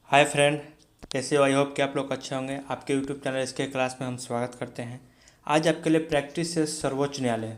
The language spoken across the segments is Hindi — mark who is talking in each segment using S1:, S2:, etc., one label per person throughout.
S1: हाय फ्रेंड, कैसे हो? आई होप कि आप लोग अच्छे होंगे। आपके यूट्यूब चैनल इसके क्लास में हम स्वागत करते हैं। आज आपके लिए प्रैक्टिस है सर्वोच्च न्यायालय।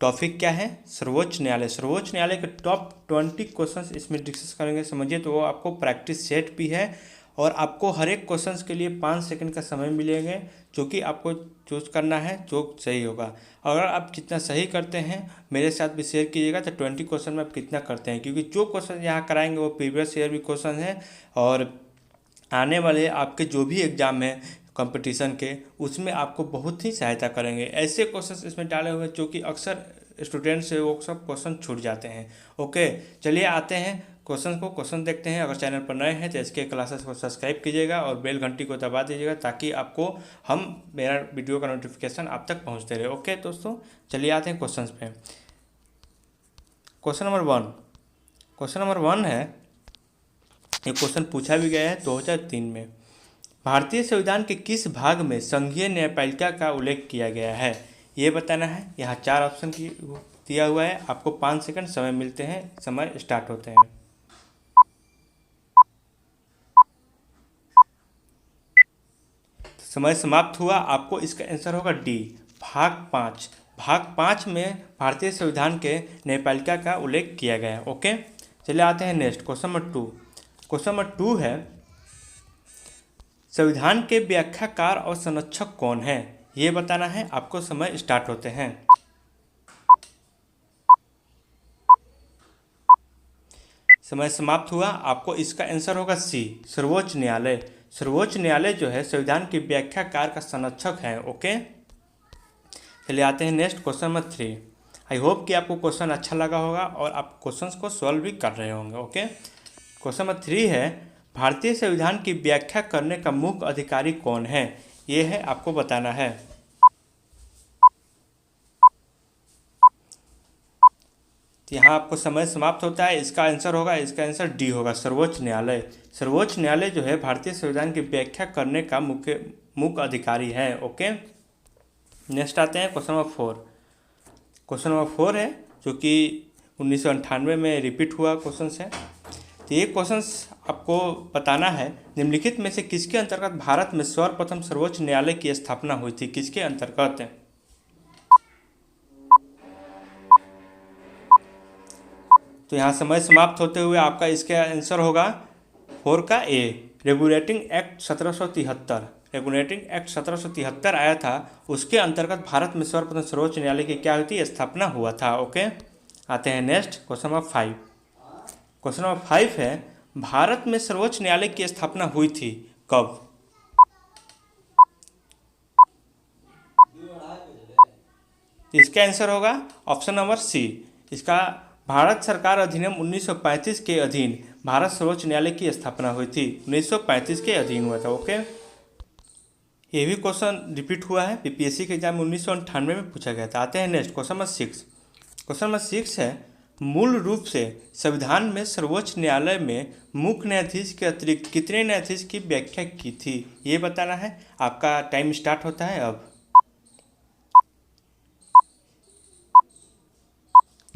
S1: टॉपिक क्या है? सर्वोच्च न्यायालय। सर्वोच्च न्यायालय के टॉप 20 क्वेश्चंस इसमें डिस्कस करेंगे। समझिए तो वो आपको प्रैक्टिस सेट भी है और आपको हर एक क्वेश्चंस के लिए 5 सेकंड का समय मिलेंगे, जो कि आपको चूज करना है जो सही होगा। अगर आप जितना सही करते हैं मेरे साथ भी शेयर कीजिएगा तो 20 क्वेश्चन में आप कितना करते हैं, क्योंकि जो क्वेश्चन यहाँ कराएंगे वो प्रीवियस ईयर भी क्वेश्चन है और आने वाले आपके जो भी एग्ज़ाम है कंपटीशन के, उसमें आपको बहुत ही सहायता करेंगे। ऐसे क्वेश्चंस इसमें डाले हुए जो कि अक्सर स्टूडेंट से वो सब क्वेश्चन छूट जाते हैं। ओके, चलिए आते हैं क्वेश्चन देखते हैं। अगर चैनल पर नए हैं तो इसके क्लासेस को सब्सक्राइब कीजिएगा और बेल घंटी को दबा दीजिएगा, ताकि आपको मेरा वीडियो का नोटिफिकेशन आप तक पहुँचते रहे। ओके दोस्तों, चलिए आते हैं क्वेश्चन पे। क्वेश्चन नंबर वन है, ये क्वेश्चन पूछा भी गया है 2003 में। भारतीय संविधान के किस भाग में संघीय न्यायपालिका का उल्लेख किया गया है? ये बताना है। यहाँ 4 ऑप्शन की दिया हुआ है। आपको 5 सेकंड समय मिलते हैं। समय स्टार्ट होते हैं। समय समाप्त हुआ। आपको इसका आंसर होगा डी, भाग 5। भाग 5 में भारतीय संविधान के न्यायपालिका का उल्लेख किया गया है। ओके, चलिए आते हैं next question number 2। Question number 2 है, संविधान के व्याख्याकार और संरक्षक कौन है? ये बताना है। आपको समय स्टार्ट होते हैं। समय समाप्त हुआ। आपको इसका आंसर होगा सी, सर्वोच्च न्यायालय। सर्वोच्च न्यायालय जो है संविधान के व्याख्याकार का संरक्षक है। ओके, चलिए आते हैं next question number 3। I hope कि आपको क्वेश्चन अच्छा लगा होगा और आप क्वेश्चंस को सॉल्व भी कर रहे होंगे। ओके, क्वेश्चन नंबर 3 है, भारतीय संविधान की व्याख्या करने का मुख्य अधिकारी कौन है? ये है, आपको बताना है। यहाँ आपको समय समाप्त होता है। इसका आंसर डी होगा, सर्वोच्च न्यायालय। सर्वोच्च न्यायालय जो है भारतीय संविधान की व्याख्या करने का मुख्य अधिकारी है। ओके, नेक्स्ट आते हैं क्वेश्चन नंबर 4। क्वेश्चन नंबर 4 है जो कि 1998 में रिपीट हुआ क्वेश्चन है। तो ये क्वेश्चन आपको बताना है, निम्नलिखित में से किसके अंतर्गत भारत में सर्वप्रथम सर्वोच्च न्यायालय की स्थापना हुई थी? किसके अंतर्गत? तो यहाँ समय समाप्त होते हुए आपका इसका आंसर होगा 4 का ए, रेगुलेटिंग एक्ट 1773। रेगुलेटिंग एक्ट 1773 आया था, उसके अंतर्गत भारत में सर्वप्रथम सर्वोच्च न्यायालय की क्या हुई थी? स्थापना हुआ था। ओके, आते हैं next question number 5। Question number 5 है, भारत में सर्वोच्च न्यायालय की स्थापना हुई थी कब? इसका आंसर होगा ऑप्शन नंबर सी। इसका भारत सरकार अधिनियम 1935 के अधीन भारत सर्वोच्च न्यायालय की स्थापना हुई थी। 1935 के अधीन हुआ था। ओके, ये भी क्वेश्चन रिपीट हुआ है, बीपीएससी के एग्जाम में 1998 में पूछा गया था। आते हैं next question number 6। Question number 6 है, मूल रूप से संविधान में सर्वोच्च न्यायालय में मुख्य न्यायाधीश के अतिरिक्त कितने न्यायाधीश की व्याख्या की थी? ये बताना है। आपका टाइम स्टार्ट होता है अब।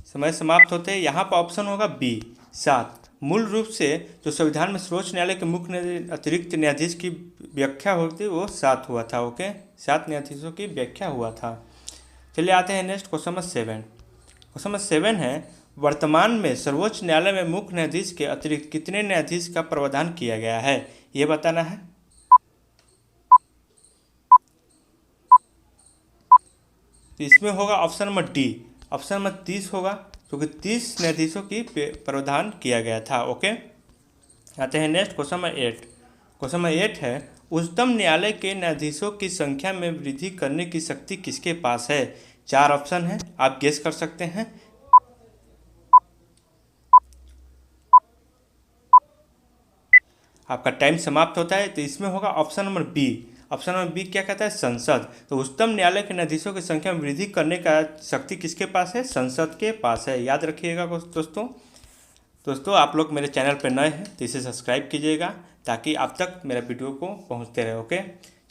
S1: समय समाप्त होते हैं। यहाँ पर ऑप्शन होगा बी, 7। मूल रूप से जो संविधान में सर्वोच्च न्यायालय के मुख्य अतिरिक्त न्यायाधीश की व्याख्या होती वो 7 हुआ था। ओके, 7 न्यायाधीशों की व्याख्या हुआ था। चलिए आते हैं next question number 7। Question number 7 है, वर्तमान में सर्वोच्च न्यायालय में मुख्य न्यायाधीश के अतिरिक्त कितने न्यायाधीश का प्रावधान किया गया है? ये बताना है। तो इसमें होगा option number D, option number 30 होगा, क्योंकि 30 न्यायाधीशों की प्रावधान किया गया था। ओके, आते हैं next question number 8। Question number 8 है, उच्चतम न्यायालय के न्यायाधीशों की संख्या में वृद्धि करने की शक्ति किसके पास है? 4 ऑप्शन है, आप गेस कर सकते हैं। आपका टाइम समाप्त होता है। तो इसमें होगा option number B. Option number B क्या कहता है? संसद। तो उच्चतम न्यायालय के न्यायाधीशों की संख्या में वृद्धि करने का शक्ति किसके पास है? संसद के पास है। याद रखिएगा दोस्तों आप लोग मेरे चैनल पर नए हैं तो इसे सब्सक्राइब कीजिएगा, ताकि आप तक मेरा वीडियो को पहुंचते रहे। ओके,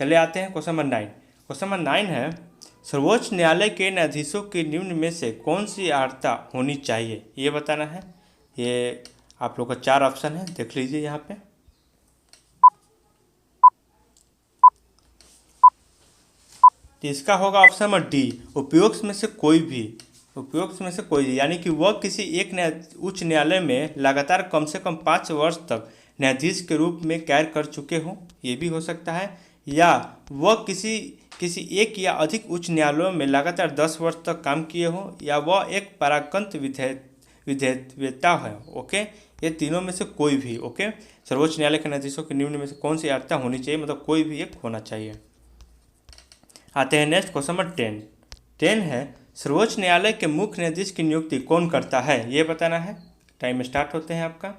S1: चलिए आते हैं क्वेश्चन नंबर 9। क्वेश्चन नंबर 9 है, सर्वोच्च न्यायालय के न्यायाधीशों की निम्न में से कौन सी अर्हता होनी चाहिए? ये बताना है। ये आप लोग का 4 ऑप्शन है, देख लीजिए यहाँ पे। तो इसका होगा ऑप्शन नंबर डी, उपयुक्त में से कोई भी। उपयुक्त में से कोई भी यानी कि वह किसी एक उच्च न्यायालय में लगातार कम से कम 5 वर्ष तक न्यायाधीश के रूप में कार्य कर चुके हों, ये भी हो सकता है। या वह किसी किसी एक या अधिक उच्च न्यायालयों में लगातार 10 वर्ष तक काम किए हों, या वह एक पराकंत विधेयता है। ओके, ये तीनों में से कोई भी। ओके, सर्वोच्च न्यायालय के न्यायाधीशों के निम्न में से कौन सी अर्हता होनी चाहिए, मतलब कोई भी एक होना चाहिए। आते हैं नेक्स्ट क्वेश्चन नंबर 10 है सर्वोच्च न्यायालय के मुख्य न्यायाधीश की नियुक्ति कौन करता है, ये बताना है। टाइम स्टार्ट होते हैं आपका।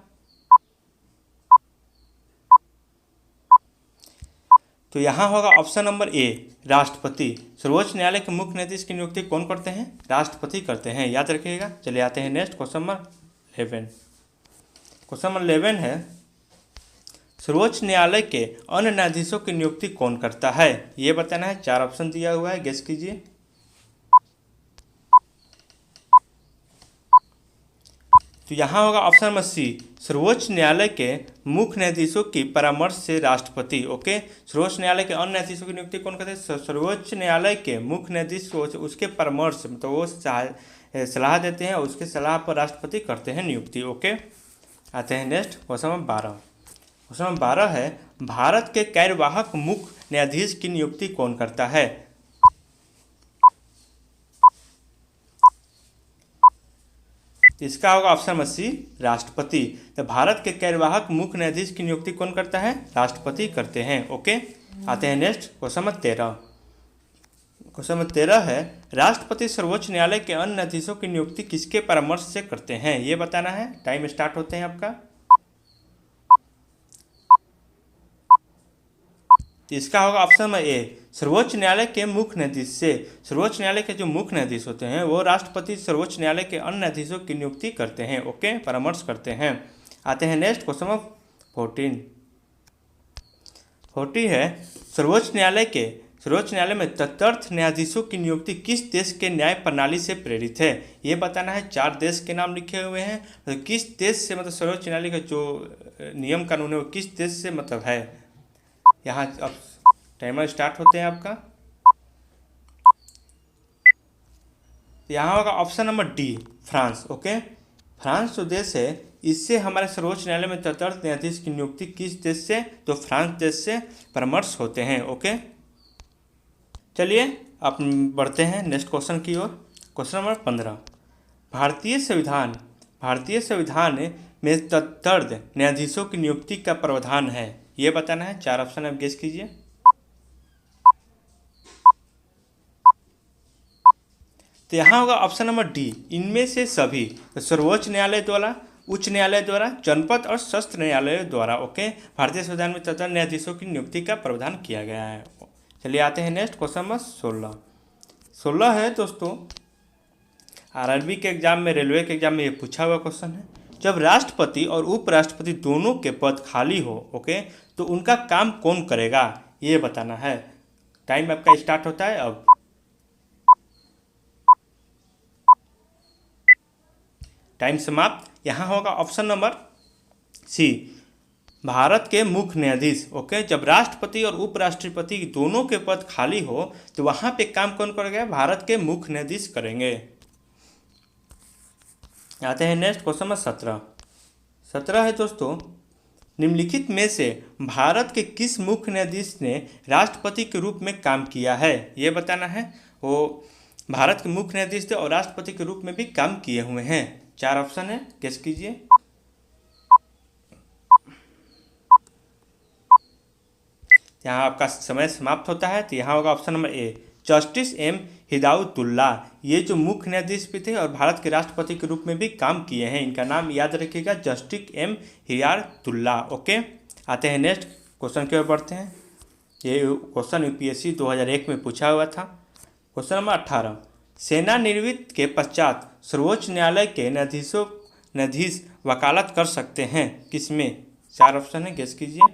S1: तो यहाँ होगा ऑप्शन नंबर ए, राष्ट्रपति। सर्वोच्च न्यायालय के मुख्य न्यायाधीश की नियुक्ति कौन करते हैं, राष्ट्रपति करते हैं, याद रखिएगा। चलिए आते हैं next question number 11। Question number 11 है सर्वोच्च न्यायालय के अन्य न्यायाधीशों की नियुक्ति कौन करता है, ये बताना है। 4 ऑप्शन दिया हुआ है, गेस कीजिए। तो यहाँ होगा ऑप्शन नंबर सी, सर्वोच्च न्यायालय के मुख्य न्यायाधीशों की परामर्श से राष्ट्रपति। ओके, सर्वोच्च न्यायालय के अन्य न्यायाधीशों की नियुक्ति कौन करते हैं, सर्वोच्च न्यायालय के मुख्य न्यायाधीश उसके परामर्श, मतलब वो सलाह देते हैं, उसके सलाह पर राष्ट्रपति करते हैं नियुक्ति। ओके, आते हैं next question number 12। Question number 12 है भारत के कार्यवाहक मुख्य न्यायाधीश की नियुक्ति कौन करता है। इसका होगा ऑप्शन नंबर सी, राष्ट्रपति। तो भारत के कार्यवाहक मुख्य न्यायाधीश की नियुक्ति कौन करता है, राष्ट्रपति करते हैं। ओके, आते हैं next question number 13। Question number 13 है राष्ट्रपति सर्वोच्च न्यायालय के अन्य न्यायाधीशों की नियुक्ति किसके परामर्श से करते हैं, ये बताना है। टाइम स्टार्ट होते हैं आपका। इसका होगा ऑप्शन नंबर ए, सर्वोच्च न्यायालय के मुख्य न्यायाधीश से। सर्वोच्च न्यायालय के जो मुख्य न्यायाधीश होते हैं वो राष्ट्रपति सर्वोच्च न्यायालय के अन्य न्यायाधीशों की नियुक्ति करते हैं। ओके, परामर्श करते हैं। आते हैं नेक्स्ट क्वेश्चन नंबर 14 है सर्वोच्च न्यायालय में तदर्थ न्यायाधीशों की नियुक्ति किस देश के न्याय प्रणाली से प्रेरित है, ये बताना है। 4 देश के नाम लिखे हुए हैं, तो किस देश से, मतलब सर्वोच्च न्यायालय का जो नियम कानून है वो किस देश से मतलब है। यहाँ अब टाइमर स्टार्ट होते हैं आपका। यहाँ होगा option number D, France. Okay, France जो देश है इससे हमारे सर्वोच्च न्यायालय में तदर्थ न्यायाधीश की नियुक्ति किस देश से, तो फ्रांस देश से परामर्श होते हैं। ओके, चलिए आप बढ़ते हैं नेक्स्ट क्वेश्चन की ओर। क्वेश्चन नंबर 15, भारतीय संविधान में तदर्थ न्यायाधीशों की नियुक्ति का प्रावधान है, ये बताना है। 4 ऑप्शन आप गेस कीजिए। तो यहाँ होगा ऑप्शन नंबर डी, इनमें से सभी। तो सर्वोच्च न्यायालय द्वारा, उच्च न्यायालय द्वारा, जनपद और सत्र न्यायालय द्वारा। ओके, भारतीय संविधान में तदर्थ न्यायाधीशों की नियुक्ति का प्रावधान किया गया है। चलिए आते हैं नेक्स्ट क्वेश्चन नंबर 16 है दोस्तों, आरआरबी के एग्जाम में, रेलवे के एग्जाम में ये पूछा हुआ क्वेश्चन है। जब राष्ट्रपति और उपराष्ट्रपति दोनों के पद खाली हो, ओके, तो उनका काम कौन करेगा, ये बताना है। टाइम आपका स्टार्ट होता है अब। टाइम समाप्त। यहाँ होगा ऑप्शन नंबर सी, भारत के मुख्य न्यायाधीश। ओके, जब राष्ट्रपति और उपराष्ट्रपति दोनों के पद खाली हो तो वहाँ पे काम कौन करेगा, भारत के मुख्य न्यायाधीश करेंगे। आते हैं नेक्स्ट क्वेश्चन नंबर 17 है दोस्तों, निम्नलिखित में से भारत के किस मुख्य न्यायाधीश ने राष्ट्रपति के रूप में काम किया है, ये बताना है। वो भारत के मुख्य न्यायाधीश थे और राष्ट्रपति के रूप में भी काम किए हुए हैं। 4 ऑप्शन है, गेस कीजिए। यहाँ आपका समय समाप्त होता है। तो यहाँ होगा option number A, justice M Hidayatullah. ये जो मुख्य न्यायाधीश भी थे और भारत के राष्ट्रपति के रूप में भी काम किए हैं, इनका नाम याद रखिएगा, जस्टिस एम हिदायतुल्ला। ओके, आते हैं नेक्स्ट क्वेश्चन की ओर बढ़ते हैं। ये क्वेश्चन यूपीएससी 2001 में पूछा हुआ था। क्वेश्चन नंबर 18, सेवानिवृत्ति के पश्चात सर्वोच्च न्यायालय के न्यायाधीश वकालत कर सकते हैं किसमें। 4 ऑप्शन है, गेस कीजिए।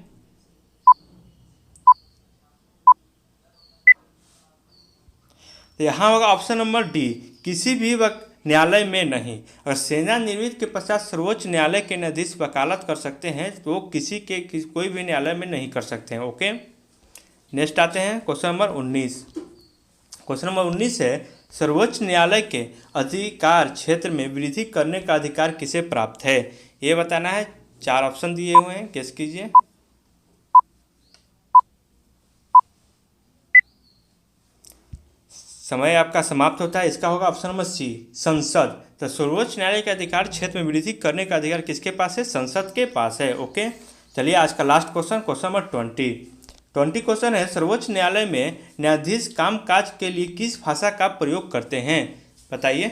S1: तो यहाँ होगा ऑप्शन नंबर डी, किसी भी न्यायालय में नहीं। अगर सेवानिवृत्ति के पश्चात सर्वोच्च न्यायालय के न्यायाधीश वकालत कर सकते हैं तो कोई भी न्यायालय में नहीं कर सकते हैं। ओके, नेक्स्ट आते हैं क्वेश्चन नंबर 19। क्वेश्चन नंबर 19 है, सर्वोच्च न्यायालय के अधिकार क्षेत्र में वृद्धि करने का अधिकार किसे प्राप्त है? ये बताना है। 4 ऑप्शन दिए हुए हैं, गेस कीजिए। समय आपका समाप्त होता है। इसका होगा ऑप्शन नंबर सी, संसद। तो सर्वोच्च न्यायालय के अधिकार क्षेत्र में वृद्धि करने का अधिकार किसके पास है? संसद के पास है। ओके, चलिए आज का last question, question number 20 question है, सर्वोच्च न्यायालय में न्यायाधीश कामकाज के लिए किस भाषा का प्रयोग करते हैं? बताइए।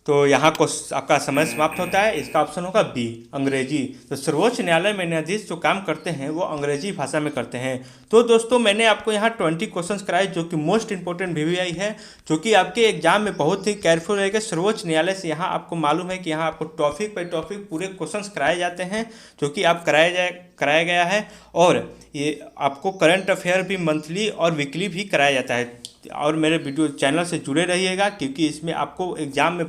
S1: तो यहाँ को आपका समय समाप्त होता है। इसका ऑप्शन होगा बी, अंग्रेजी। तो सर्वोच्च न्यायालय में न्यायाधीश जो काम करते हैं वो अंग्रेजी भाषा में करते हैं। तो दोस्तों मैंने आपको यहाँ 20 क्वेश्चंस कराए जो कि मोस्ट इंपॉर्टेंट VVI है, जो कि आपके एग्जाम में बहुत ही केयरफुल रहेगा। सर्वोच्च न्यायालय से यहाँ आपको मालूम है कि यहाँ आपको टॉपिक बाई टॉपिक पूरे क्वेश्चंस कराए जाते हैं, जो कि आप कराया गया है। और ये आपको करंट अफेयर भी मंथली और वीकली भी कराया जाता है। और मेरे वीडियो चैनल से जुड़े रहिएगा, क्योंकि इसमें आपको एग्जाम में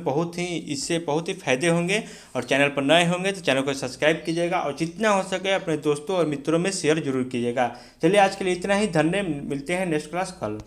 S1: इससे बहुत ही फायदे होंगे। और चैनल पर नए होंगे तो चैनल को सब्सक्राइब कीजिएगा और जितना हो सके अपने दोस्तों और मित्रों में शेयर जरूर कीजिएगा। चलिए आज के लिए इतना ही। धन्यवाद। मिलते हैं नेक्स्ट क्लास कल।